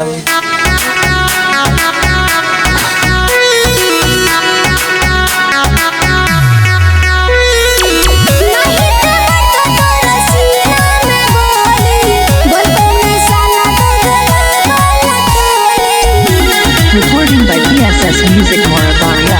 Recording by PSS Music Morabaria.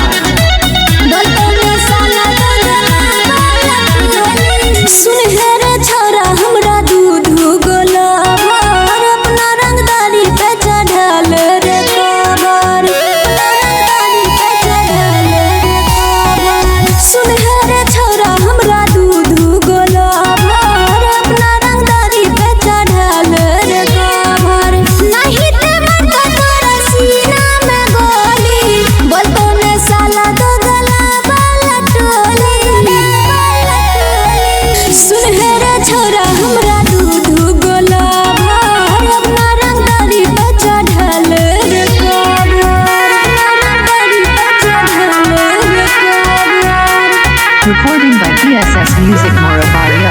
Recording by PSS Music Morabaria.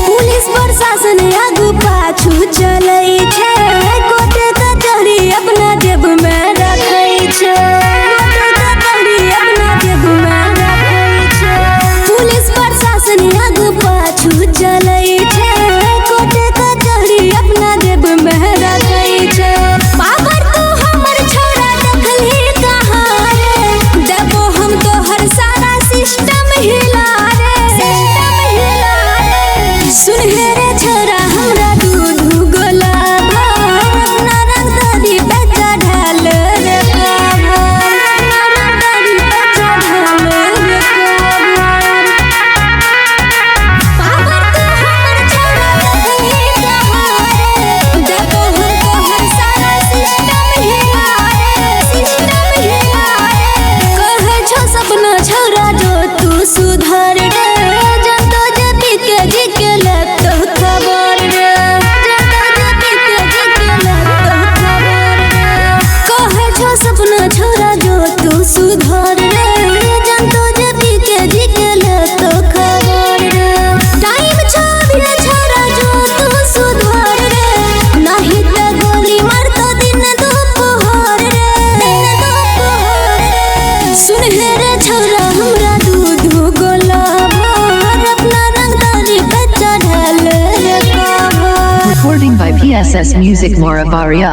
Police प्रशासन आगू पाछू चलै छै, कोर्ट कचहरी अपना जेब में रखै छै, पुलिस प्रशासन आगू पाछू चलै छै, कोर्ट कचहरी अपना जेब में रखै छै। पावर तो हमर छोरा देखली कहाँ रे, देबो हम तोहर सारा सिस्टम हिला रे, सुन हे रे छोरा हमरा दूध गोला भर, अपना रंगदारी पे चढ़ल रे कवर, रंगदारी पे चढ़ल रे कवर। पावर तो हमर छोरा देखली कहाँ रे, देबो हम तोहर सारा सिस्टम हिला रे, कहै छौ सपना छोरा जो तू सुधर रे, जतो जे पीके जी के लत खबर रे, जतो जे पीके जी के लत खबर रे, कहै छौ सपना छोरा जो तू सुधर रे, जतो जे पीके जी के लत खबर रे। टाइम छौ अभी छोरा जो तू सुधर रे, नहीं त गोली मारतो दिन दोपहर रे, सुन हे रे छोरा हमरा दूध गोला भर, अपना रंगदारी पे चढ़ल रे cover. Recording by PSS Music Morabaria.